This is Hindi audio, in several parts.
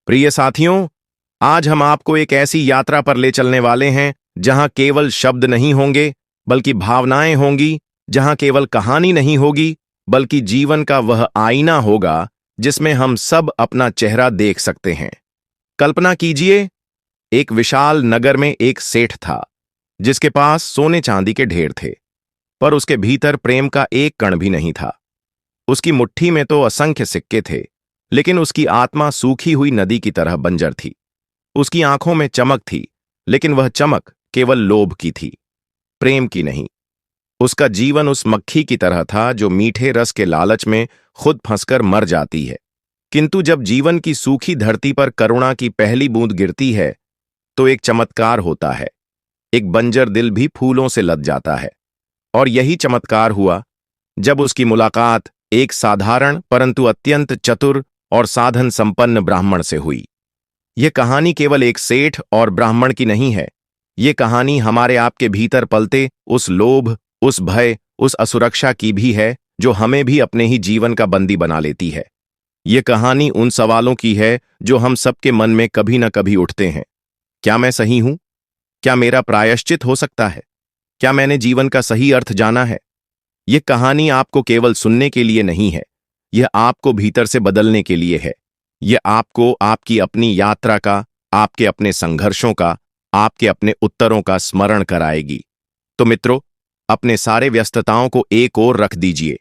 प्रिय साथियों, आज हम आपको एक ऐसी यात्रा पर ले चलने वाले हैं जहां केवल शब्द नहीं होंगे बल्कि भावनाएं होंगी, जहां केवल कहानी नहीं होगी बल्कि जीवन का वह आईना होगा जिसमें हम सब अपना चेहरा देख सकते हैं। कल्पना कीजिए, एक विशाल नगर में एक सेठ था जिसके पास सोने चांदी के ढेर थे, पर उसके भीतर प्रेम का एक कण भी नहीं था। उसकी मुट्ठी में तो असंख्य सिक्के थे, लेकिन उसकी आत्मा सूखी हुई नदी की तरह बंजर थी। उसकी आंखों में चमक थी, लेकिन वह चमक केवल लोभ की थी, प्रेम की नहीं। उसका जीवन उस मक्खी की तरह था जो मीठे रस के लालच में खुद फंसकर मर जाती है। किंतु जब जीवन की सूखी धरती पर करुणा की पहली बूंद गिरती है तो एक चमत्कार होता है। एक बंजर दिल भी फूलों से लद जाता है। और यही चमत्कार हुआ जब उसकी मुलाकात एक साधारण परंतु अत्यंत चतुर और साधन संपन्न ब्राह्मण से हुई। यह कहानी केवल एक सेठ और ब्राह्मण की नहीं है। यह कहानी हमारे आपके भीतर पलते उस लोभ, उस भय, उस असुरक्षा की भी है जो हमें भी अपने ही जीवन का बंदी बना लेती है। यह कहानी उन सवालों की है जो हम सबके मन में कभी न कभी उठते हैं। क्या मैं सही हूं? क्या मेरा प्रायश्चित हो सकता है? क्या मैंने जीवन का सही अर्थ जाना है? यह कहानी आपको केवल सुनने के लिए नहीं है, यह आपको भीतर से बदलने के लिए है। यह आपको आपकी अपनी यात्रा का, आपके अपने संघर्षों का, आपके अपने उत्तरों का स्मरण कराएगी। तो मित्रों, अपने सारे व्यस्तताओं को एक ओर रख दीजिए।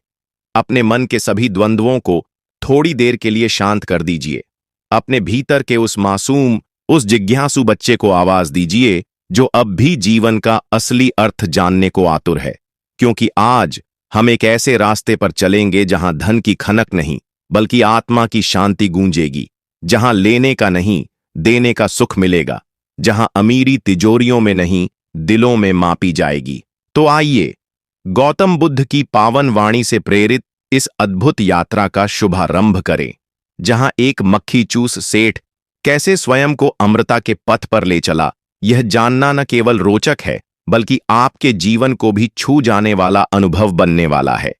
अपने मन के सभी द्वंद्वों को थोड़ी देर के लिए शांत कर दीजिए। अपने भीतर के उस मासूम, उस जिज्ञासु बच्चे को आवाज दीजिए जो अब भी जीवन का असली अर्थ जानने को आतुर है। क्योंकि आज हम एक ऐसे रास्ते पर चलेंगे जहां धन की खनक नहीं बल्कि आत्मा की शांति गूंजेगी, जहां लेने का नहीं देने का सुख मिलेगा, जहां अमीरी तिजोरियों में नहीं दिलों में मापी जाएगी। तो आइए, गौतम बुद्ध की पावन वाणी से प्रेरित इस अद्भुत यात्रा का शुभारंभ करें, जहां एक मक्खी चूस सेठ कैसे स्वयं को अमृता के पथ पर ले चला। यह जानना न केवल रोचक है बल्कि आपके जीवन को भी छू जाने वाला अनुभव बनने वाला है।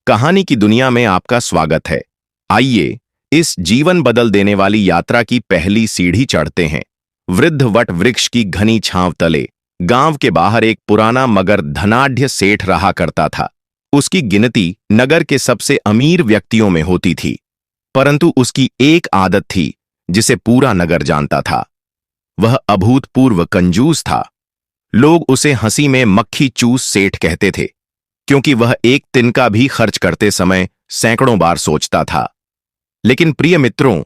कहानी की दुनिया में आपका स्वागत है। आइए, इस जीवन बदल देने वाली यात्रा की पहली सीढ़ी चढ़ते हैं। वृद्ध वट वृक्ष की घनी छांव तले गांव के बाहर एक पुराना मगर धनाढ्य सेठ रहा करता था। उसकी गिनती नगर के सबसे अमीर व्यक्तियों में होती थी, परंतु उसकी एक आदत थी जिसे पूरा नगर जानता था। वह अभूतपूर्व कंजूस था। लोग उसे हंसी में मक्खी चूस सेठ कहते थे, क्योंकि वह एक तिनका भी खर्च करते समय सैकड़ों बार सोचता था। लेकिन प्रिय मित्रों,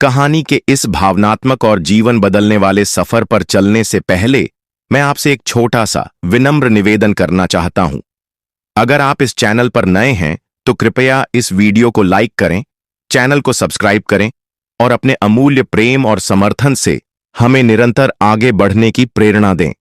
कहानी के इस भावनात्मक और जीवन बदलने वाले सफर पर चलने से पहले मैं आपसे एक छोटा सा विनम्र निवेदन करना चाहता हूं। अगर आप इस चैनल पर नए हैं तो कृपया इस वीडियो को लाइक करें, चैनल को सब्सक्राइब करें और अपने अमूल्य प्रेम और समर्थन से हमें निरंतर आगे बढ़ने की प्रेरणा दें।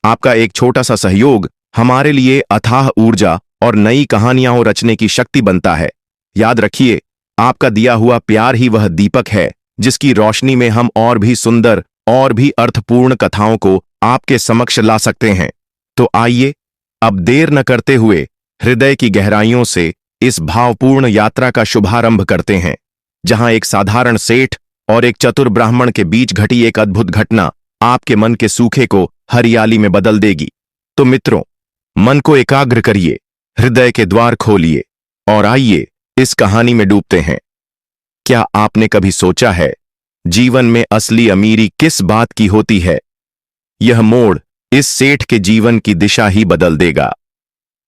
आपका एक छोटा सा सहयोग हमारे लिए अथाह ऊर्जा और नई कहानियां रचने की शक्ति बनता है। याद रखिए, आपका दिया हुआ प्यार ही वह दीपक है जिसकी रोशनी में हम और भी सुंदर और भी अर्थपूर्ण कथाओं को आपके समक्ष ला सकते हैं। तो आइए, अब देर न करते हुए हृदय की गहराइयों से इस भावपूर्ण यात्रा का शुभारंभ करते हैं, जहां एक साधारण सेठ और एक चतुर ब्राह्मण के बीच घटी एक अद्भुत घटना आपके मन के सूखे को हरियाली में बदल देगी। तो मित्रों, मन को एकाग्र करिए, हृदय के द्वार खोलिए और आइए इस कहानी में डूबते हैं। क्या आपने कभी सोचा है, जीवन में असली अमीरी किस बात की होती है? यह मोड़ इस सेठ के जीवन की दिशा ही बदल देगा।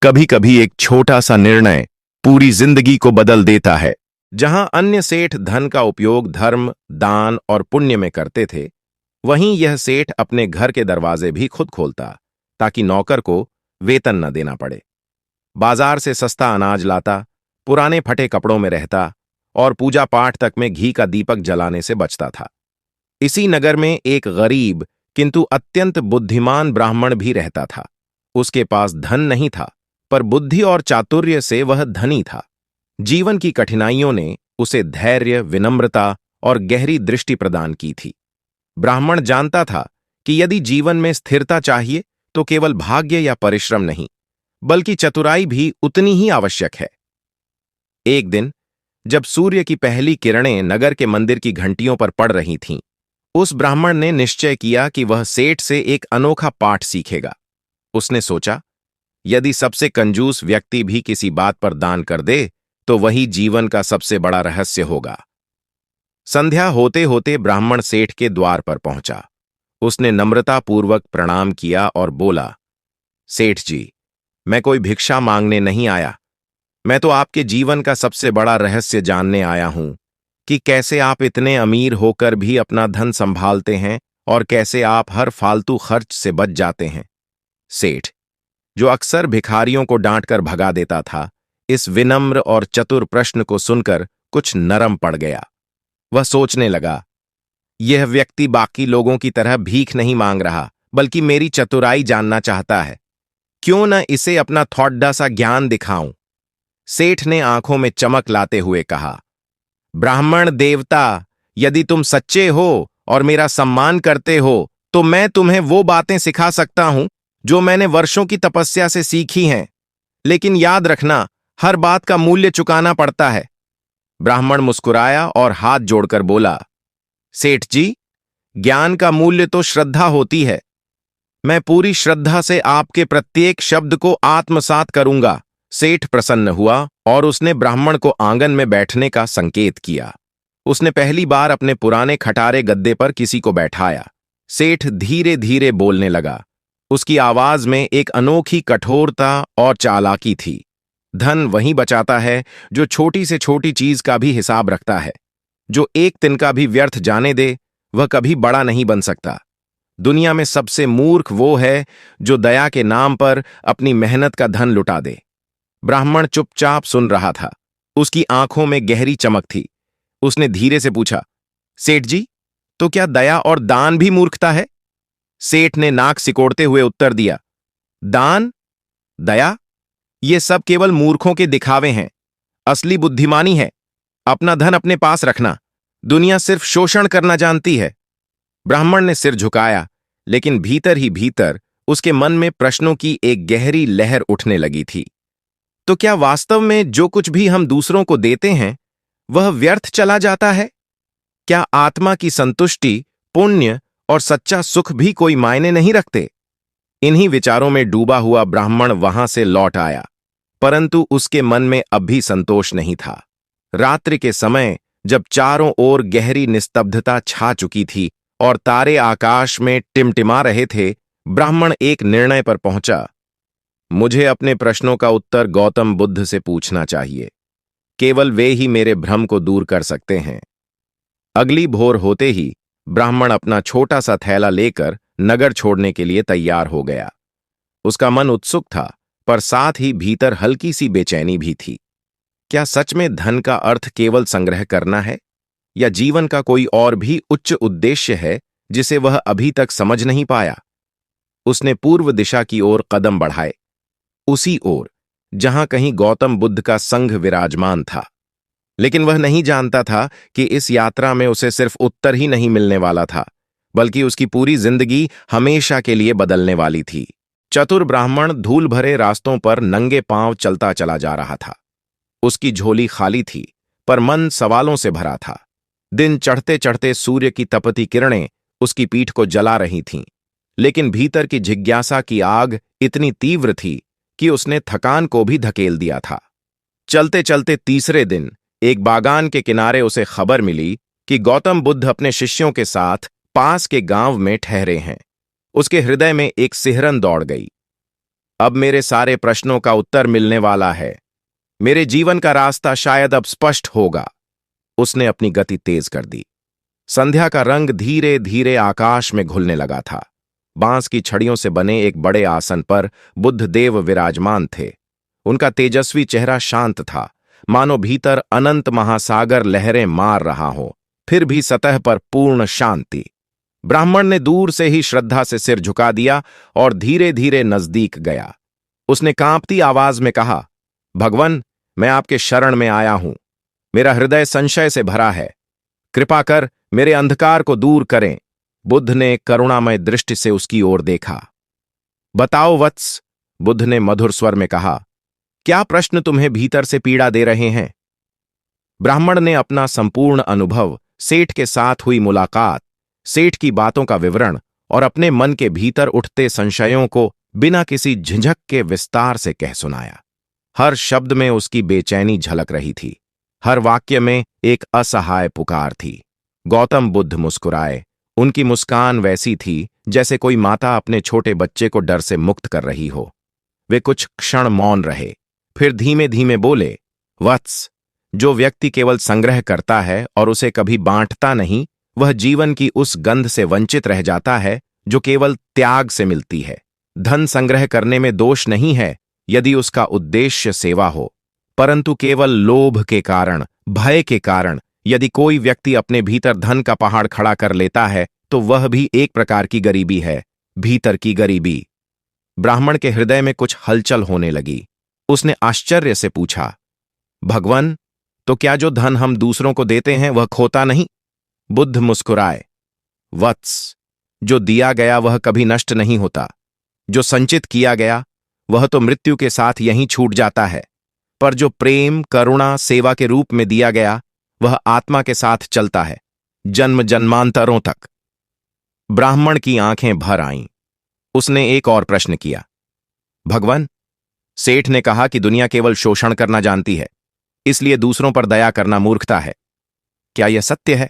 कभी कभी एक छोटा सा निर्णय पूरी जिंदगी को बदल देता है। जहां अन्य सेठ धन का उपयोग धर्म, दान और पुण्य में करते थे, वहीं यह सेठ अपने घर के दरवाजे भी खुद खोलता ताकि नौकर को वेतन न देना पड़े। बाजार से सस्ता अनाज लाता, पुराने फटे कपड़ों में रहता और पूजा पाठ तक में घी का दीपक जलाने से बचता था। इसी नगर में एक गरीब किंतु अत्यंत बुद्धिमान ब्राह्मण भी रहता था। उसके पास धन नहीं था, पर बुद्धि और चातुर्य से वह धनी था। जीवन की कठिनाइयों ने उसे धैर्य, विनम्रता और गहरी दृष्टि प्रदान की थी। ब्राह्मण जानता था कि यदि जीवन में स्थिरता चाहिए तो केवल भाग्य या परिश्रम नहीं, बल्कि चतुराई भी उतनी ही आवश्यक है। एक दिन जब सूर्य की पहली किरणें नगर के मंदिर की घंटियों पर पड़ रही थीं, उस ब्राह्मण ने निश्चय किया कि वह सेठ से एक अनोखा पाठ सीखेगा। उसने सोचा, यदि सबसे कंजूस व्यक्ति भी किसी बात पर दान कर दे तो वही जीवन का सबसे बड़ा रहस्य होगा। संध्या होते होते ब्राह्मण सेठ के द्वार पर पहुंचा। उसने नम्रतापूर्वक प्रणाम किया और बोला, सेठ जी, मैं कोई भिक्षा मांगने नहीं आया। मैं तो आपके जीवन का सबसे बड़ा रहस्य जानने आया हूं कि कैसे आप इतने अमीर होकर भी अपना धन संभालते हैं और कैसे आप हर फालतू खर्च से बच जाते हैं। सेठ, जो अक्सर भिखारियों को डांटकर भगा देता था, इस विनम्र और चतुर प्रश्न को सुनकर कुछ नरम पड़ गया। वह सोचने लगा, यह व्यक्ति बाकी लोगों की तरह भीख नहीं मांग रहा, बल्कि मेरी चतुराई जानना चाहता है। क्यों न इसे अपना थोड़ा सा ज्ञान दिखाऊं। सेठ ने आंखों में चमक लाते हुए कहा, ब्राह्मण देवता, यदि तुम सच्चे हो और मेरा सम्मान करते हो तो मैं तुम्हें वो बातें सिखा सकता हूं जो मैंने वर्षों की तपस्या से सीखी हैं। लेकिन याद रखना, हर बात का मूल्य चुकाना पड़ता है। ब्राह्मण मुस्कुराया और हाथ जोड़कर बोला, सेठ जी, ज्ञान का मूल्य तो श्रद्धा होती है। मैं पूरी श्रद्धा से आपके प्रत्येक शब्द को आत्मसात करूंगा। सेठ प्रसन्न हुआ और उसने ब्राह्मण को आंगन में बैठने का संकेत किया। उसने पहली बार अपने पुराने खटारे गद्दे पर किसी को बैठाया। सेठ धीरे धीरे बोलने लगा। उसकी आवाज में एक अनोखी कठोरता और चालाकी थी। धन वही बचाता है जो छोटी से छोटी चीज का भी हिसाब रखता है। जो एक तिनका भी व्यर्थ जाने दे, वह कभी बड़ा नहीं बन सकता। दुनिया में सबसे मूर्ख वो है जो दया के नाम पर अपनी मेहनत का धन लुटा दे। ब्राह्मण चुपचाप सुन रहा था। उसकी आंखों में गहरी चमक थी। उसने धीरे से पूछा, सेठ जी, तो क्या दया और दान भी मूर्खता है? सेठ ने नाक सिकोड़ते हुए उत्तर दिया, दान, दया, ये सब केवल मूर्खों के दिखावे हैं। असली बुद्धिमानी है अपना धन अपने पास रखना। दुनिया सिर्फ शोषण करना जानती है। ब्राह्मण ने सिर झुकाया, लेकिन भीतर ही भीतर उसके मन में प्रश्नों की एक गहरी लहर उठने लगी थी। तो क्या वास्तव में जो कुछ भी हम दूसरों को देते हैं वह व्यर्थ चला जाता है? क्या आत्मा की संतुष्टि, पुण्य और सच्चा सुख भी कोई मायने नहीं रखते? इन्हीं विचारों में डूबा हुआ ब्राह्मण वहां से लौट आया, परंतु उसके मन में अब भी संतोष नहीं था। रात्रि के समय जब चारों ओर गहरी निस्तब्धता छा चुकी थी और तारे आकाश में टिमटिमा रहे थे, ब्राह्मण एक निर्णय पर पहुंचा। मुझे अपने प्रश्नों का उत्तर गौतम बुद्ध से पूछना चाहिए। केवल वे ही मेरे भ्रम को दूर कर सकते हैं। अगली भोर होते ही ब्राह्मण अपना छोटा सा थैला लेकर नगर छोड़ने के लिए तैयार हो गया। उसका मन उत्सुक था, पर साथ ही भीतर हल्की सी बेचैनी भी थी। क्या सच में धन का अर्थ केवल संग्रह करना है, या जीवन का कोई और भी उच्च उद्देश्य है जिसे वह अभी तक समझ नहीं पाया? उसने पूर्व दिशा की ओर कदम बढ़ाए, उसी ओर जहां कहीं गौतम बुद्ध का संघ विराजमान था। लेकिन वह नहीं जानता था कि इस यात्रा में उसे सिर्फ उत्तर ही नहीं मिलने वाला था, बल्कि उसकी पूरी जिंदगी हमेशा के लिए बदलने वाली थी। चतुर ब्राह्मण धूल भरे रास्तों पर नंगे पांव चलता चला जा रहा था। उसकी झोली खाली थी, पर मन सवालों से भरा था। दिन चढ़ते चढ़ते सूर्य की तपती किरणें उसकी पीठ को जला रही थीं, लेकिन भीतर की जिज्ञासा की आग इतनी तीव्र थी कि उसने थकान को भी धकेल दिया था। चलते चलते तीसरे दिन एक बागान के किनारे उसे खबर मिली कि गौतम बुद्ध अपने शिष्यों के साथ पास के गांव में ठहरे हैं। उसके हृदय में एक सिहरन दौड़ गई। अब मेरे सारे प्रश्नों का उत्तर मिलने वाला है। मेरे जीवन का रास्ता शायद अब स्पष्ट होगा। उसने अपनी गति तेज कर दी। संध्या का रंग धीरे धीरे आकाश में घुलने लगा था। बांस की छड़ियों से बने एक बड़े आसन पर बुद्ध देव विराजमान थे। उनका तेजस्वी चेहरा शांत था, मानो भीतर अनंत महासागर लहरें मार रहा हो, फिर भी सतह पर पूर्ण शांति। ब्राह्मण ने दूर से ही श्रद्धा से सिर झुका दिया और धीरे धीरे नजदीक गया। उसने कांपती आवाज में कहा, भगवन, मैं आपके शरण में आया हूं। मेरा हृदय संशय से भरा है। कृपा कर मेरे अंधकार को दूर करें। बुद्ध ने करुणामय दृष्टि से उसकी ओर देखा। बताओ वत्स, बुद्ध ने मधुर स्वर में कहा, क्या प्रश्न तुम्हें भीतर से पीड़ा दे रहे हैं? ब्राह्मण ने अपना संपूर्ण अनुभव, सेठ के साथ हुई मुलाकात, सेठ की बातों का विवरण और अपने मन के भीतर उठते संशयों को बिना किसी झिझक के विस्तार से कह सुनाया। हर शब्द में उसकी बेचैनी झलक रही थी, हर वाक्य में एक असहाय पुकार थी। गौतम बुद्ध मुस्कुराए। उनकी मुस्कान वैसी थी जैसे कोई माता अपने छोटे बच्चे को डर से मुक्त कर रही हो। वे कुछ क्षण मौन रहे, फिर धीमे धीमे बोले, वत्स, जो व्यक्ति केवल संग्रह करता है और उसे कभी बांटता नहीं, वह जीवन की उस गंध से वंचित रह जाता है जो केवल त्याग से मिलती है। धन संग्रह करने में दोष नहीं है यदि उसका उद्देश्य सेवा हो, परंतु केवल लोभ के कारण, भय के कारण यदि कोई व्यक्ति अपने भीतर धन का पहाड़ खड़ा कर लेता है तो वह भी एक प्रकार की गरीबी है, भीतर की गरीबी। ब्राह्मण के हृदय में कुछ हलचल होने लगी। उसने आश्चर्य से पूछा, भगवान, तो क्या जो धन हम दूसरों को देते हैं वह खोता नहीं? बुद्ध मुस्कुराए, वत्स, जो दिया गया वह कभी नष्ट नहीं होता। जो संचित किया गया वह तो मृत्यु के साथ यहीं छूट जाता है, पर जो प्रेम, करुणा, सेवा के रूप में दिया गया वह आत्मा के साथ चलता है, जन्म जन्मांतरों तक। ब्राह्मण की आंखें भर आईं। उसने एक और प्रश्न किया, भगवान, सेठ ने कहा कि दुनिया केवल शोषण करना जानती है, इसलिए दूसरों पर दया करना मूर्खता है। क्या यह सत्य है?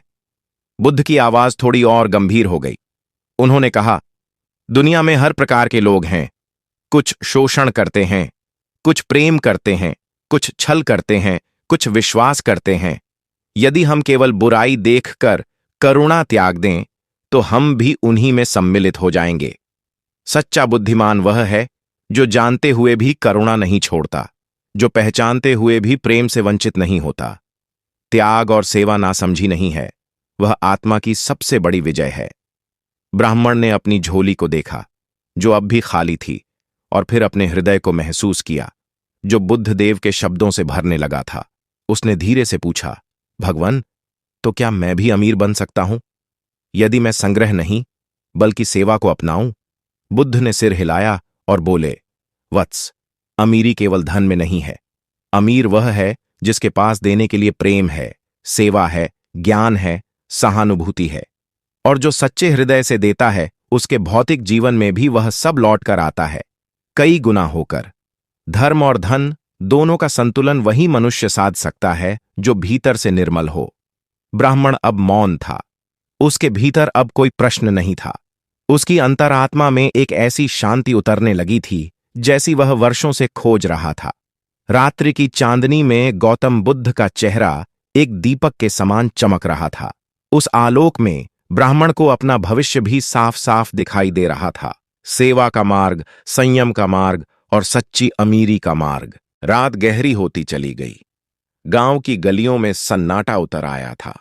बुद्ध की आवाज थोड़ी और गंभीर हो गई। उन्होंने कहा, दुनिया में हर प्रकार के लोग हैं। कुछ शोषण करते हैं, कुछ प्रेम करते हैं, कुछ छल करते हैं, कुछ विश्वास करते हैं। यदि हम केवल बुराई देखकर करुणा त्याग दें तो हम भी उन्हीं में सम्मिलित हो जाएंगे। सच्चा बुद्धिमान वह है जो जानते हुए भी करुणा नहीं छोड़ता, जो पहचानते हुए भी प्रेम से वंचित नहीं होता। त्याग और सेवा नासमझी नहीं है, वह आत्मा की सबसे बड़ी विजय है। ब्राह्मण ने अपनी झोली को देखा जो अब भी खाली थी, और फिर अपने हृदय को महसूस किया जो बुद्धदेव के शब्दों से भरने लगा था। उसने धीरे से पूछा, भगवान, तो क्या मैं भी अमीर बन सकता हूं यदि मैं संग्रह नहीं बल्कि सेवा को अपनाऊं? बुद्ध ने सिर हिलाया और बोले, वत्स, अमीरी केवल धन में नहीं है। अमीर वह है जिसके पास देने के लिए प्रेम है, सेवा है, ज्ञान है, सहानुभूति है, और जो सच्चे हृदय से देता है उसके भौतिक जीवन में भी वह सब लौट कर आता है, कई गुना होकर। धर्म और धन दोनों का संतुलन वही मनुष्य साध सकता है जो भीतर से निर्मल हो। ब्राह्मण अब मौन था। उसके भीतर अब कोई प्रश्न नहीं था। उसकी अंतरात्मा में एक ऐसी शांति उतरने लगी थी जैसी वह वर्षों से खोज रहा था। रात्रि की चांदनी में गौतम बुद्ध का चेहरा एक दीपक के समान चमक रहा था। उस आलोक में ब्राह्मण को अपना भविष्य भी साफ साफ दिखाई दे रहा था। सेवा का मार्ग, संयम का मार्ग और सच्ची अमीरी का मार्ग। रात गहरी होती चली गई। गांव की गलियों में सन्नाटा उतर आया था,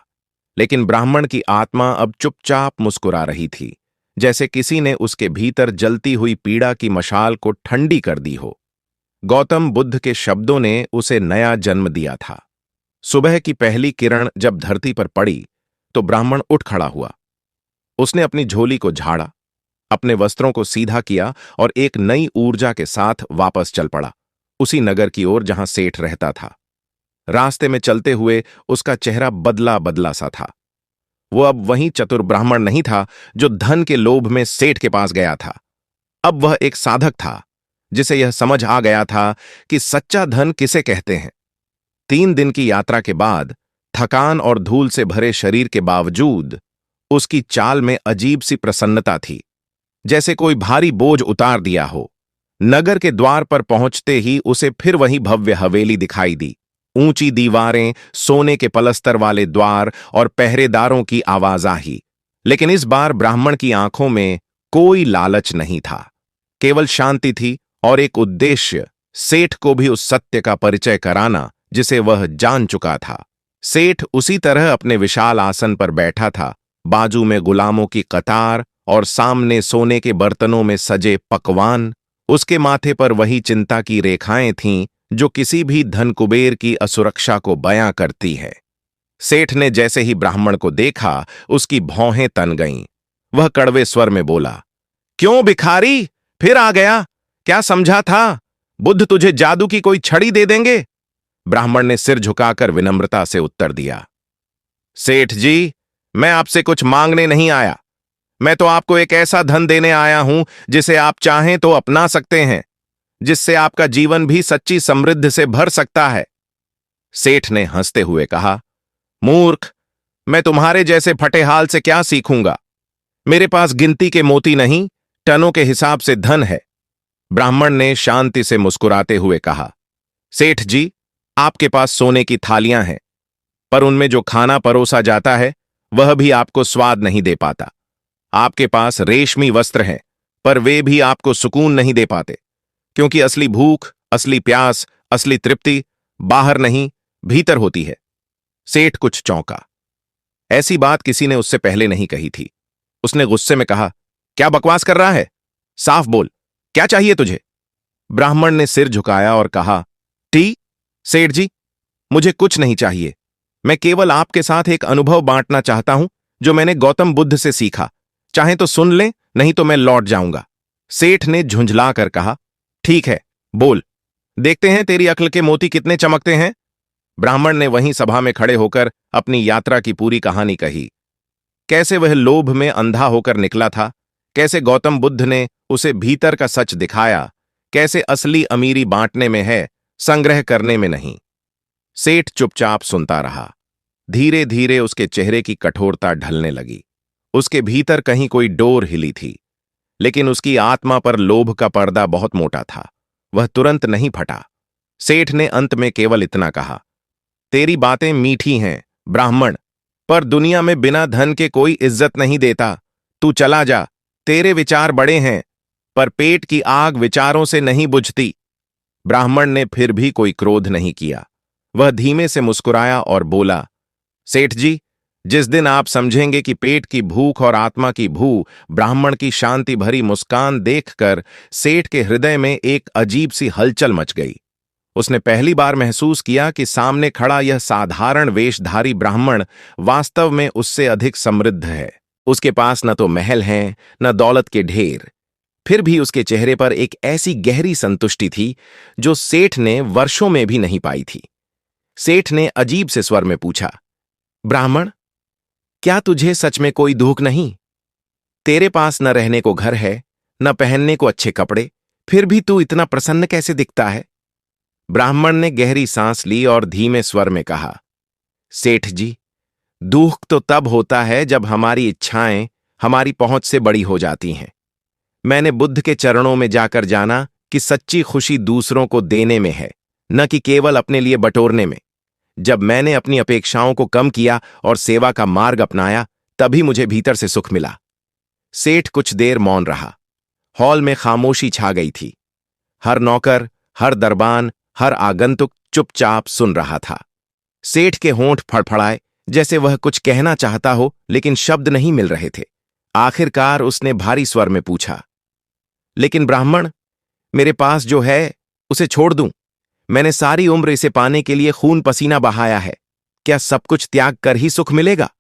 लेकिन ब्राह्मण की आत्मा अब चुपचाप मुस्कुरा रही थी, जैसे किसी ने उसके भीतर जलती हुई पीड़ा की मशाल को ठंडी कर दी हो। गौतम बुद्ध के शब्दों ने उसे नया जन्म दिया था। सुबह की पहली किरण जब धरती पर पड़ी तो ब्राह्मण उठ खड़ा हुआ। उसने अपनी झोली को झाड़ा, अपने वस्त्रों को सीधा किया और एक नई ऊर्जा के साथ वापस चल पड़ा, उसी नगर की ओर जहां सेठ रहता था। रास्ते में चलते हुए उसका चेहरा बदला बदला सा था। वो अब वही चतुर ब्राह्मण नहीं था जो धन के लोभ में सेठ के पास गया था। अब वह एक साधक था जिसे यह समझ आ गया था कि सच्चा धन किसे कहते हैं। 3 दिन की यात्रा के बाद थकान और धूल से भरे शरीर के बावजूद उसकी चाल में अजीब सी प्रसन्नता थी, जैसे कोई भारी बोझ उतार दिया हो। नगर के द्वार पर पहुंचते ही उसे फिर वही भव्य हवेली दिखाई दी। ऊंची दीवारें, सोने के पलस्तर वाले द्वार और पहरेदारों की आवाजाही। लेकिन इस बार ब्राह्मण की आंखों में कोई लालच नहीं था, केवल शांति थी और एक उद्देश्य, सेठ को भी उस सत्य का परिचय कराना जिसे वह जान चुका था। सेठ उसी तरह अपने विशाल आसन पर बैठा था, बाजू में गुलामों की कतार और सामने सोने के बर्तनों में सजे पकवान। उसके माथे पर वही चिंता की रेखाएं थीं जो किसी भी धन कुबेर की असुरक्षा को बयां करती है। सेठ ने जैसे ही ब्राह्मण को देखा उसकी भौहें तन गईं। वह कड़वे स्वर में बोला, क्यों भिखारी, फिर आ गया? क्या समझा था बुद्ध तुझे जादू की कोई छड़ी दे देंगे? ब्राह्मण ने सिर झुकाकर विनम्रता से उत्तर दिया, सेठ जी, मैं आपसे कुछ मांगने नहीं आया, मैं तो आपको एक ऐसा धन देने आया हूं जिसे आप चाहें तो अपना सकते हैं, जिससे आपका जीवन भी सच्ची समृद्धि से भर सकता है। सेठ ने हंसते हुए कहा, मूर्ख, मैं तुम्हारे जैसे फटेहाल से क्या सीखूंगा? मेरे पास गिनती के मोती नहीं, टनों के हिसाब से धन है। ब्राह्मण ने शांति से मुस्कुराते हुए कहा, सेठ जी, आपके पास सोने की थालियां हैं, पर उनमें जो खाना परोसा जाता है वह भी आपको स्वाद नहीं दे पाता। आपके पास रेशमी वस्त्र हैं, पर वे भी आपको सुकून नहीं दे पाते, क्योंकि असली भूख, असली प्यास, असली तृप्ति बाहर नहीं, भीतर होती है। सेठ कुछ चौंका। ऐसी बात किसी ने उससे पहले नहीं कही थी। उसने गुस्से में कहा, क्या बकवास कर रहा है? साफ बोल, क्या चाहिए तुझे? ब्राह्मण ने सिर झुकाया और कहा, टी सेठ जी, मुझे कुछ नहीं चाहिए। मैं केवल आपके साथ एक अनुभव बांटना चाहता हूं जो मैंने गौतम बुद्ध से सीखा। चाहे तो सुन लें, नहीं तो मैं लौट जाऊंगा। सेठ ने झुंझला कर कहा, ठीक है, बोल, देखते हैं तेरी अक्ल के मोती कितने चमकते हैं। ब्राह्मण ने वहीं सभा में खड़े होकर अपनी यात्रा की पूरी कहानी कही। कैसे वह लोभ में अंधा होकर निकला था, कैसे गौतम बुद्ध ने उसे भीतर का सच दिखाया, कैसे असली अमीरी बांटने में है, संग्रह करने में नहीं। सेठ चुपचाप सुनता रहा। धीरे धीरे उसके चेहरे की कठोरता ढलने लगी। उसके भीतर कहीं कोई डोर हिली थी, लेकिन उसकी आत्मा पर लोभ का पर्दा बहुत मोटा था। वह तुरंत नहीं फटा। सेठ ने अंत में केवल इतना कहा, तेरी बातें मीठी हैं ब्राह्मण, पर दुनिया में बिना धन के कोई इज्जत नहीं देता। तू चला जा, तेरे विचार बड़े हैं, पर पेट की आग विचारों से नहीं बुझती। ब्राह्मण ने फिर भी कोई क्रोध नहीं किया। वह धीमे से मुस्कुराया और बोला, सेठ जी, जिस दिन आप समझेंगे कि पेट की भूख और आत्मा की भू, ब्राह्मण की शांति भरी मुस्कान देखकर सेठ के हृदय में एक अजीब सी हलचल मच गई। उसने पहली बार महसूस किया कि सामने खड़ा यह साधारण वेशधारी ब्राह्मण वास्तव में उससे अधिक समृद्ध है। उसके पास न तो महल हैं, न दौलत के ढेर, फिर भी उसके चेहरे पर एक ऐसी गहरी संतुष्टि थी जो सेठ ने वर्षों में भी नहीं पाई थी। सेठ ने अजीब से स्वर में पूछा, ब्राह्मण, क्या तुझे सच में कोई दुख नहीं? तेरे पास न रहने को घर है, न पहनने को अच्छे कपड़े, फिर भी तू इतना प्रसन्न कैसे दिखता है? ब्राह्मण ने गहरी सांस ली और धीमे स्वर में कहा, सेठ जी, दुख तो तब होता है जब हमारी इच्छाएं हमारी पहुंच से बड़ी हो जाती हैं। मैंने बुद्ध के चरणों में जाकर जाना कि सच्ची खुशी दूसरों को देने में है, न कि केवल अपने लिए बटोरने में। जब मैंने अपनी अपेक्षाओं को कम किया और सेवा का मार्ग अपनाया, तभी मुझे भीतर से सुख मिला। सेठ कुछ देर मौन रहा। हॉल में खामोशी छा गई थी। हर नौकर, हर दरबान, हर आगंतुक चुपचाप सुन रहा था। सेठ के होंठ फड़फड़ाए, जैसे वह कुछ कहना चाहता हो, लेकिन शब्द नहीं मिल रहे थे। आखिरकार उसने भारी स्वर में पूछा, लेकिन ब्राह्मण, मेरे पास जो है उसे छोड़ दूं? मैंने सारी उम्र इसे पाने के लिए खून पसीना बहाया है। क्या सब कुछ त्याग कर ही सुख मिलेगा?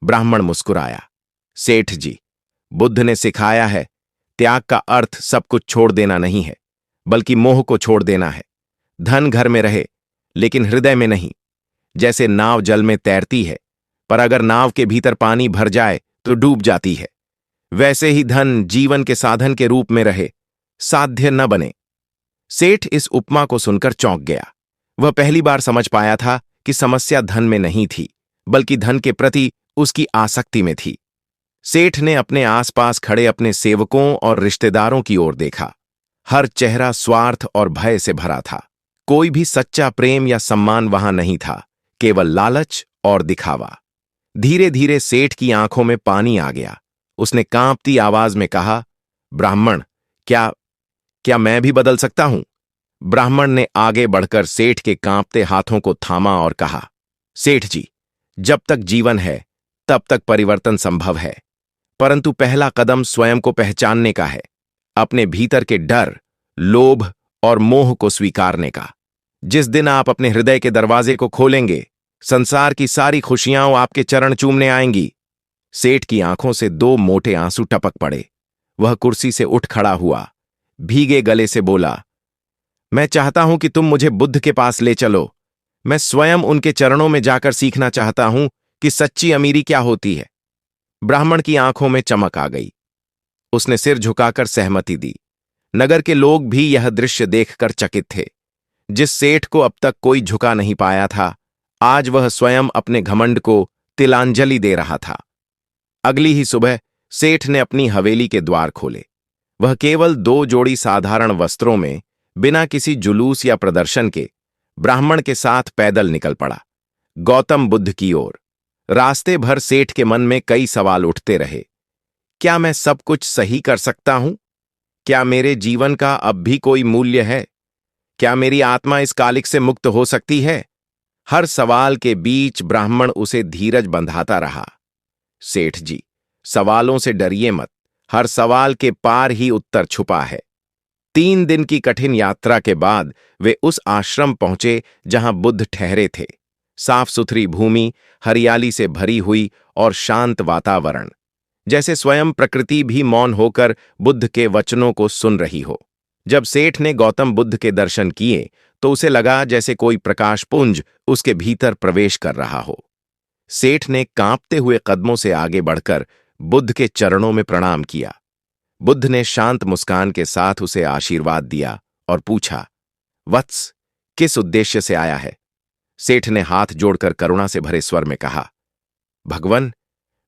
ब्राह्मण मुस्कुराया, सेठ जी, बुद्ध ने सिखाया है, त्याग का अर्थ सब कुछ छोड़ देना नहीं है, बल्कि मोह को छोड़ देना है। धन घर में रहे, लेकिन हृदय में नहीं। जैसे नाव जल में तैरती है, पर अगर नाव के भीतर पानी भर जाए तो डूब जाती है, वैसे ही धन जीवन के साधन के रूप में रहे, साध्य न बने। सेठ इस उपमा को सुनकर चौंक गया। वह पहली बार समझ पाया था कि समस्या धन में नहीं थी, बल्कि धन के प्रति उसकी आसक्ति में थी। सेठ ने अपने आसपास खड़े अपने सेवकों और रिश्तेदारों की ओर देखा। हर चेहरा स्वार्थ और भय से भरा था। कोई भी सच्चा प्रेम या सम्मान वहां नहीं था, केवल लालच और दिखावा। धीरे धीरे सेठ की आंखों में पानी आ गया। उसने कांपती आवाज में कहा, ब्राह्मण, क्या मैं भी बदल सकता हूं? ब्राह्मण ने आगे बढ़कर सेठ के कांपते हाथों को थामा और कहा, सेठ जी, जब तक जीवन है तब तक परिवर्तन संभव है, परंतु पहला कदम स्वयं को पहचानने का है, अपने भीतर के डर, लोभ और मोह को स्वीकारने का। जिस दिन आप अपने हृदय के दरवाजे को खोलेंगे, संसार की सारी खुशियां आपके चरण चूमने आएंगी। सेठ की आंखों से 2 मोटे आंसू टपक पड़े। वह कुर्सी से उठ खड़ा हुआ, भीगे गले से बोला, मैं चाहता हूं कि तुम मुझे बुद्ध के पास ले चलो। मैं स्वयं उनके चरणों में जाकर सीखना चाहता हूं कि सच्ची अमीरी क्या होती है। ब्राह्मण की आंखों में चमक आ गई। उसने सिर झुकाकर सहमति दी। नगर के लोग भी यह दृश्य देखकर चकित थे। जिस सेठ को अब तक कोई झुका नहीं पाया था, आज वह स्वयं अपने घमंड को तिलांजलि दे रहा था। अगली ही सुबह सेठ ने अपनी हवेली के द्वार खोले। वह केवल 2 जोड़ी साधारण वस्त्रों में, बिना किसी जुलूस या प्रदर्शन के, ब्राह्मण के साथ पैदल निकल पड़ा, गौतम बुद्ध की ओर। रास्ते भर सेठ के मन में कई सवाल उठते रहे। क्या मैं सब कुछ सही कर सकता हूं? क्या मेरे जीवन का अब भी कोई मूल्य है? क्या मेरी आत्मा इस कालिक से मुक्त हो सकती है? हर सवाल के बीच ब्राह्मण उसे धीरज बंधाता रहा। सेठ जी, सवालों से डरिए मत, हर सवाल के पार ही उत्तर छुपा है। 3 दिन की कठिन यात्रा के बाद वे उस आश्रम पहुंचे जहां बुद्ध ठहरे थे। साफ सुथरी भूमि, हरियाली से भरी हुई और शांत वातावरण, जैसे स्वयं प्रकृति भी मौन होकर बुद्ध के वचनों को सुन रही हो। जब सेठ ने गौतम बुद्ध के दर्शन किए तो उसे लगा जैसे कोई प्रकाशपुंज उसके भीतर प्रवेश कर रहा हो। सेठ ने कांपते हुए कदमों से आगे बढ़कर बुद्ध के चरणों में प्रणाम किया। बुद्ध ने शांत मुस्कान के साथ उसे आशीर्वाद दिया और पूछा, वत्स, किस उद्देश्य से आया है? सेठ ने हाथ जोड़कर करुणा से भरे स्वर में कहा, भगवन,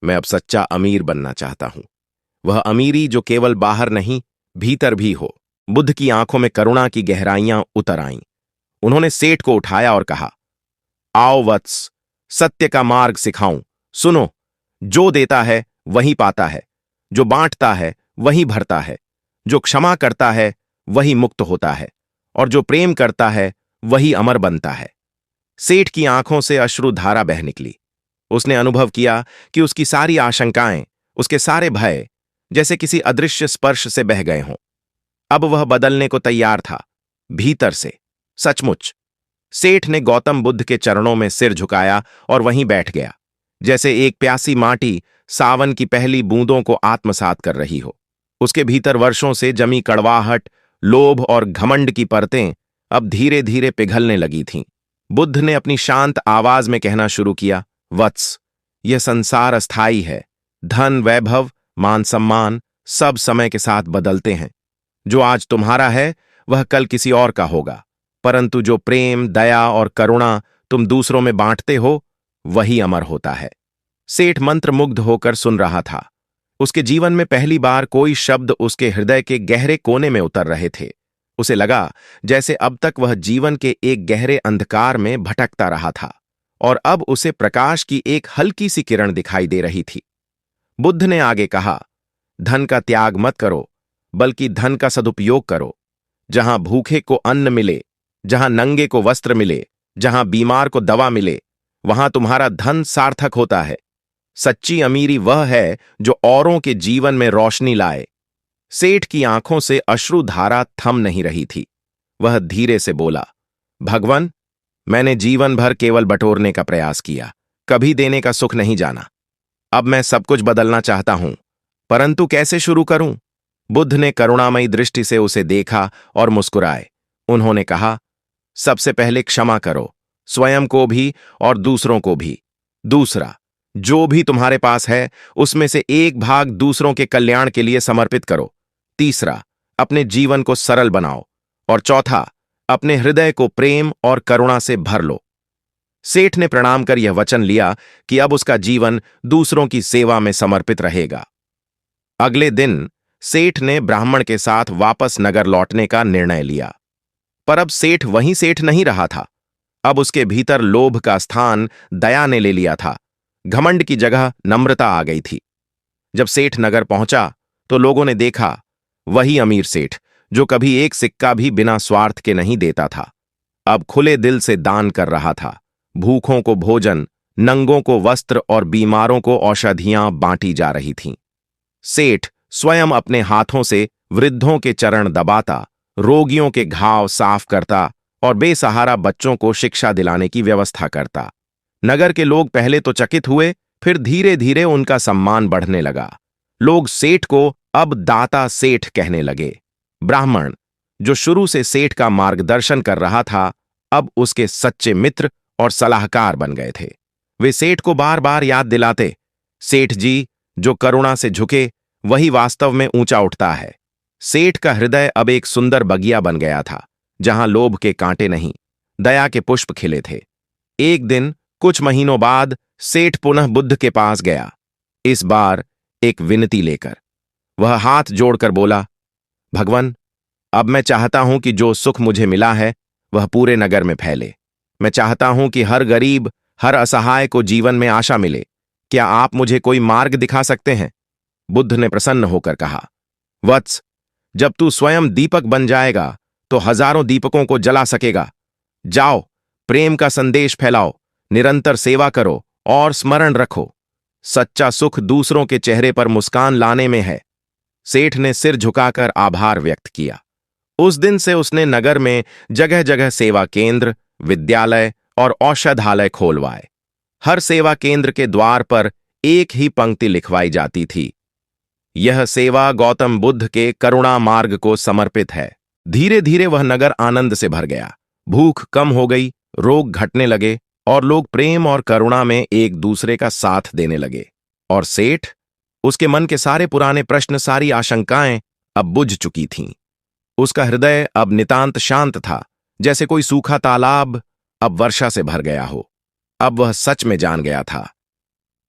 मैं अब सच्चा अमीर बनना चाहता हूं। वह अमीरी जो केवल बाहर नहीं, भीतर भी हो। बुद्ध की आंखों में करुणा की गहराइयां उतर आईं। उन्होंने सेठ को उठाया और कहा, आओ वत्स, सत्य का मार्ग सिखाऊं। सुनो, जो देता है वही पाता है, जो बांटता है वही भरता है, जो क्षमा करता है वही मुक्त होता है, और जो प्रेम करता है वही अमर बनता है। सेठ की आंखों से अश्रुधारा बह निकली। उसने अनुभव किया कि उसकी सारी आशंकाएं, उसके सारे भय जैसे किसी अदृश्य स्पर्श से बह गए हों। अब वह बदलने को तैयार था, भीतर से, सचमुच। सेठ ने गौतम बुद्ध के चरणों में सिर झुकाया और वहीं बैठ गया, जैसे एक प्यासी माटी सावन की पहली बूंदों को आत्मसात कर रही हो। उसके भीतर वर्षों से जमी कड़वाहट, लोभ और घमंड की परतें अब धीरे धीरे पिघलने लगी थीं। बुद्ध ने अपनी शांत आवाज में कहना शुरू किया, वत्स, यह संसार अस्थायी है। धन, वैभव, मान सम्मान सब समय के साथ बदलते हैं। जो आज तुम्हारा है वह कल किसी और का होगा, परंतु जो प्रेम, दया और करुणा तुम दूसरों में बांटते हो वही अमर होता है। सेठ मंत्रमुग्ध होकर सुन रहा था। उसके जीवन में पहली बार कोई शब्द उसके हृदय के गहरे कोने में उतर रहे थे। उसे लगा जैसे अब तक वह जीवन के एक गहरे अंधकार में भटकता रहा था और अब उसे प्रकाश की एक हल्की सी किरण दिखाई दे रही थी। बुद्ध ने आगे कहा, धन का त्याग मत करो, बल्कि धन का सदुपयोग करो। जहां भूखे को अन्न मिले, जहां नंगे को वस्त्र मिले, जहां बीमार को दवा मिले, वहां तुम्हारा धन सार्थक होता है। सच्ची अमीरी वह है जो औरों के जीवन में रोशनी लाए। सेठ की आंखों से अश्रुधारा थम नहीं रही थी। वह धीरे से बोला, भगवन, मैंने जीवन भर केवल बटोरने का प्रयास किया, कभी देने का सुख नहीं जाना। अब मैं सब कुछ बदलना चाहता हूं, परंतु कैसे शुरू करूं? बुद्ध ने करुणामयी दृष्टि से उसे देखा और मुस्कुराए। उन्होंने कहा, सबसे पहले क्षमा करो, स्वयं को भी और दूसरों को भी। दूसरा, जो भी तुम्हारे पास है उसमें से 1 भाग दूसरों के कल्याण के लिए समर्पित करो। तीसरा, अपने जीवन को सरल बनाओ। और चौथा, अपने हृदय को प्रेम और करुणा से भर लो। सेठ ने प्रणाम कर यह वचन लिया कि अब उसका जीवन दूसरों की सेवा में समर्पित रहेगा। अगले दिन सेठ ने ब्राह्मण के साथ वापस नगर लौटने का निर्णय लिया। पर अब सेठ वहीं सेठ नहीं रहा था। अब उसके भीतर लोभ का स्थान दया ने ले लिया था। घमंड की जगह नम्रता आ गई थी। जब सेठ नगर पहुंचा तो लोगों ने देखा वही अमीर सेठ जो कभी एक सिक्का भी बिना स्वार्थ के नहीं देता था, अब खुले दिल से दान कर रहा था। भूखों को भोजन, नंगों को वस्त्र और बीमारों को औषधियां बांटी जा रही थीं। सेठ स्वयं अपने हाथों से वृद्धों के चरण दबाता, रोगियों के घाव साफ करता और बेसहारा बच्चों को शिक्षा दिलाने की व्यवस्था करता। नगर के लोग पहले तो चकित हुए, फिर धीरे धीरे उनका सम्मान बढ़ने लगा। लोग सेठ को अब दाता सेठ कहने लगे। ब्राह्मण, जो शुरू से सेठ का मार्गदर्शन कर रहा था, अब उसके सच्चे मित्र और सलाहकार बन गए थे। वे सेठ को बार बार याद दिलाते, सेठ जी, जो करुणा से झुके वही वास्तव में ऊंचा उठता है। सेठ का हृदय अब एक सुंदर बगिया बन गया था, जहां लोभ के कांटे नहीं, दया के पुष्प खिले थे। एक दिन कुछ महीनों बाद सेठ पुनः बुद्ध के पास गया, इस बार एक विनती लेकर। वह हाथ जोड़कर बोला, भगवान, अब मैं चाहता हूं कि जो सुख मुझे मिला है वह पूरे नगर में फैले। मैं चाहता हूं कि हर गरीब, हर असहाय को जीवन में आशा मिले। क्या आप मुझे कोई मार्ग दिखा सकते हैं? बुद्ध ने प्रसन्न होकर कहा, वत्स, जब तू स्वयं दीपक बन जाएगा तो हजारों दीपकों को जला सकेगा। जाओ, प्रेम का संदेश फैलाओ, निरंतर सेवा करो और स्मरण रखो, सच्चा सुख दूसरों के चेहरे पर मुस्कान लाने में है। सेठ ने सिर झुकाकर आभार व्यक्त किया। उस दिन से उसने नगर में जगह जगह सेवा केंद्र, विद्यालय और औषधालय खोलवाए। हर सेवा केंद्र के द्वार पर एक ही पंक्ति लिखवाई जाती थी, यह सेवा गौतम बुद्ध के करुणा मार्ग को समर्पित है। धीरे धीरे वह नगर आनंद से भर गया। भूख कम हो गई, रोग घटने लगे और लोग प्रेम और करुणा में एक दूसरे का साथ देने लगे। और सेठ, उसके मन के सारे पुराने प्रश्न, सारी आशंकाएं अब बुझ चुकी थीं। उसका हृदय अब नितांत शांत था, जैसे कोई सूखा तालाब अब वर्षा से भर गया हो। अब वह सच में जान गया था,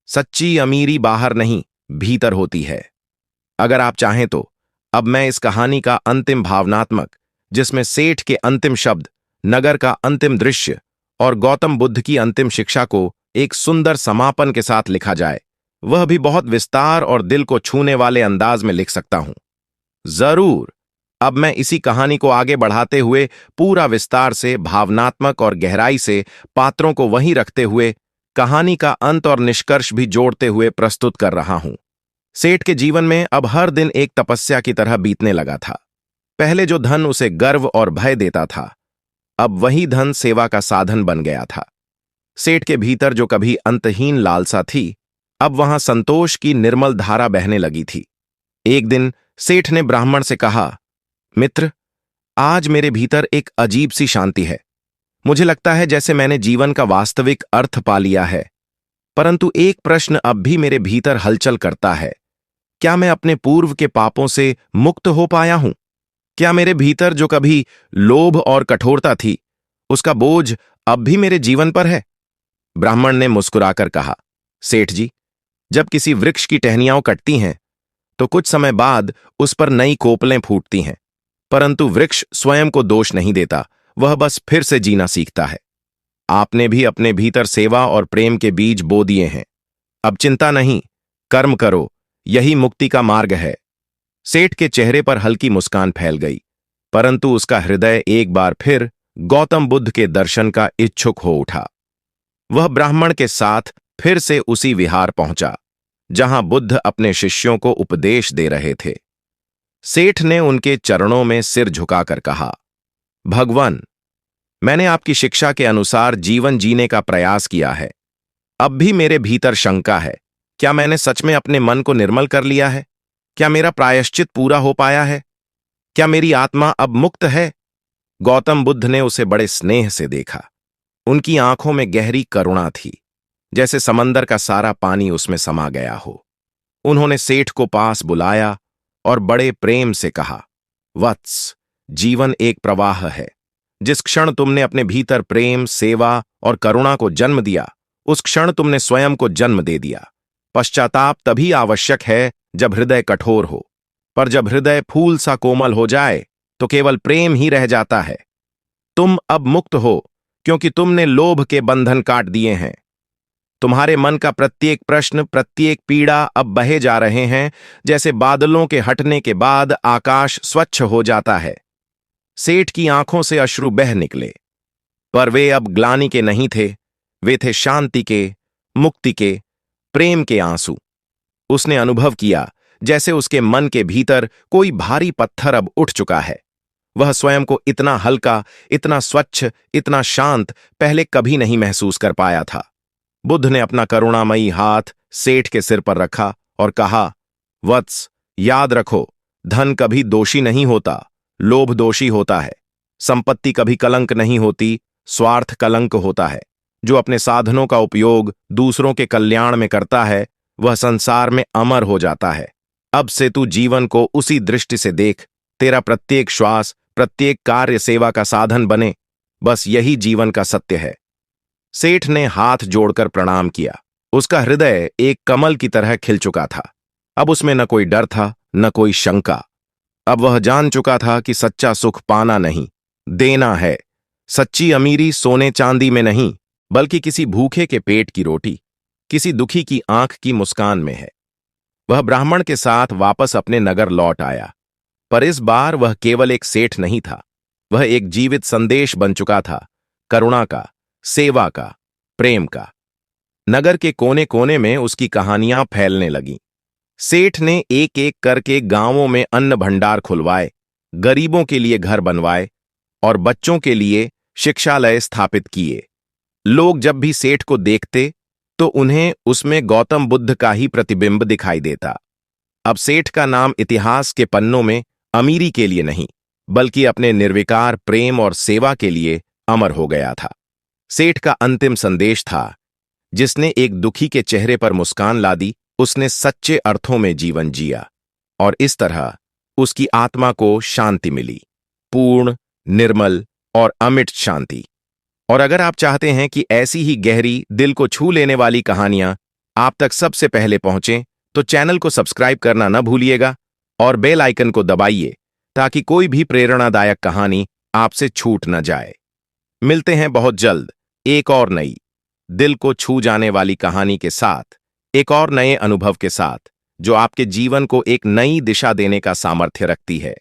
सच्ची अमीरी बाहर नहीं, भीतर होती है। अगर आप चाहें तो अब मैं इस कहानी का अंतिम भावनात्मक, जिसमें सेठ के अंतिम शब्द, नगर का अंतिम दृश्य और गौतम बुद्ध की अंतिम शिक्षा को एक सुंदर समापन के साथ लिखा जाए, वह भी बहुत विस्तार और दिल को छूने वाले अंदाज में लिख सकता हूं। जरूर, अब मैं इसी कहानी को आगे बढ़ाते हुए पूरा विस्तार से, भावनात्मक और गहराई से, पात्रों को वहीं रखते हुए, कहानी का अंत और निष्कर्ष भी जोड़ते हुए प्रस्तुत कर रहा हूं। सेठ के जीवन में अब हर दिन एक तपस्या की तरह बीतने लगा था। पहले जो धन उसे गर्व और भय देता था, अब वही धन सेवा का साधन बन गया था। सेठ के भीतर जो कभी अंतहीन लालसा थी, अब वहां संतोष की निर्मल धारा बहने लगी थी। एक दिन सेठ ने ब्राह्मण से कहा, मित्र, आज मेरे भीतर एक अजीब सी शांति है। मुझे लगता है जैसे मैंने जीवन का वास्तविक अर्थ पा लिया है। परंतु एक प्रश्न अब भी मेरे भीतर हलचल करता है, क्या मैं अपने पूर्व के पापों से मुक्त हो पाया हूं? क्या मेरे भीतर जो कभी लोभ और कठोरता थी, उसका बोझ अब भी मेरे जीवन पर है? ब्राह्मण ने मुस्कुराकर कहा, सेठ जी, जब किसी वृक्ष की टहनियां कटती हैं तो कुछ समय बाद उस पर नई कोपलें फूटती हैं, परंतु वृक्ष स्वयं को दोष नहीं देता, वह बस फिर से जीना सीखता है। आपने भी अपने भीतर सेवा और प्रेम के बीज बो दिए हैं। अब चिंता नहीं, कर्म करो, यही मुक्ति का मार्ग है। सेठ के चेहरे पर हल्की मुस्कान फैल गई, परंतु उसका हृदय एक बार फिर गौतम बुद्ध के दर्शन का इच्छुक हो उठा। वह ब्राह्मण के साथ फिर से उसी विहार पहुंचा जहां बुद्ध अपने शिष्यों को उपदेश दे रहे थे। सेठ ने उनके चरणों में सिर झुकाकर कहा, भगवान, मैंने आपकी शिक्षा के अनुसार जीवन जीने का प्रयास किया है। अब भी मेरे भीतर शंका है, क्या मैंने सच में अपने मन को निर्मल कर लिया है? क्या मेरा प्रायश्चित पूरा हो पाया है? क्या मेरी आत्मा अब मुक्त है? गौतम बुद्ध ने उसे बड़े स्नेह से देखा। उनकी आंखों में गहरी करुणा थी, जैसे समंदर का सारा पानी उसमें समा गया हो। उन्होंने सेठ को पास बुलाया और बड़े प्रेम से कहा, वत्स, जीवन एक प्रवाह है। जिस क्षण तुमने अपने भीतर प्रेम, सेवा और करुणा को जन्म दिया, उस क्षण तुमने स्वयं को जन्म दे दिया। पश्चाताप तभी आवश्यक है जब हृदय कठोर हो, पर जब हृदय फूल सा कोमल हो जाए तो केवल प्रेम ही रह जाता है। तुम अब मुक्त हो, क्योंकि तुमने लोभ के बंधन काट दिए हैं। तुम्हारे मन का प्रत्येक प्रश्न, प्रत्येक पीड़ा अब बहे जा रहे हैं, जैसे बादलों के हटने के बाद आकाश स्वच्छ हो जाता है। सेठ की आंखों से अश्रु बह निकले, पर वे अब ग्लानि के नहीं थे, वे थे शांति के, मुक्ति के, प्रेम के आंसू। उसने अनुभव किया जैसे उसके मन के भीतर कोई भारी पत्थर अब उठ चुका है। वह स्वयं को इतना हल्का, इतना स्वच्छ, इतना शांत पहले कभी नहीं महसूस कर पाया था। बुद्ध ने अपना करुणामयी हाथ सेठ के सिर पर रखा और कहा, वत्स, याद रखो, धन कभी दोषी नहीं होता, लोभ दोषी होता है। संपत्ति कभी कलंक नहीं होती, स्वार्थ कलंक होता है। जो अपने साधनों का उपयोग दूसरों के कल्याण में करता है, वह संसार में अमर हो जाता है। अब से तू जीवन को उसी दृष्टि से देख, तेरा प्रत्येक श्वास, प्रत्येक कार्य सेवा का साधन बने। बस यही जीवन का सत्य है। सेठ ने हाथ जोड़कर प्रणाम किया। उसका हृदय एक कमल की तरह खिल चुका था। अब उसमें न कोई डर था, न कोई शंका। अब वह जान चुका था कि सच्चा सुख पाना नहीं, देना है। सच्ची अमीरी सोने चांदी में नहीं, बल्कि किसी भूखे के पेट की रोटी, किसी दुखी की आंख की मुस्कान में है। वह ब्राह्मण के साथ वापस अपने नगर लौट आया, पर इस बार वह केवल एक सेठ नहीं था। वह एक जीवित संदेश बन चुका था, करुणा का, सेवा का, प्रेम का। नगर के कोने कोने में उसकी कहानियां फैलने लगीं। सेठ ने एक एक करके गांवों में अन्न भंडार खुलवाए, गरीबों के लिए घर बनवाए और बच्चों के लिए शिक्षालय स्थापित किए। लोग जब भी सेठ को देखते तो उन्हें उसमें गौतम बुद्ध का ही प्रतिबिंब दिखाई देता। अब सेठ का नाम इतिहास के पन्नों में अमीरी के लिए नहीं, बल्कि अपने निर्विकार प्रेम और सेवा के लिए अमर हो गया था। सेठ का अंतिम संदेश था, जिसने एक दुखी के चेहरे पर मुस्कान ला दी, उसने सच्चे अर्थों में जीवन जिया, और इस तरह उसकी आत्मा को शांति मिली, पूर्ण, निर्मल और अमिट शांति। और अगर आप चाहते हैं कि ऐसी ही गहरी, दिल को छू लेने वाली कहानियां आप तक सबसे पहले पहुंचें, तो चैनल को सब्सक्राइब करना न भूलिएगा और बेल आइकन को दबाइए, ताकि कोई भी प्रेरणादायक कहानी आपसे छूट न जाए। मिलते हैं बहुत जल्द एक और नई, दिल को छू जाने वाली कहानी के साथ, एक और नए अनुभव के साथ, जो आपके जीवन को एक नई दिशा देने का सामर्थ्य रखती है।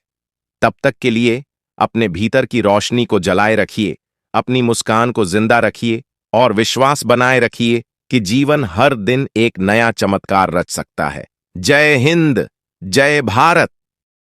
तब तक के लिए अपने भीतर की रोशनी को जलाए रखिए, अपनी मुस्कान को जिंदा रखिए और विश्वास बनाए रखिए कि जीवन हर दिन एक नया चमत्कार रच सकता है। जय हिंद, जय भारत।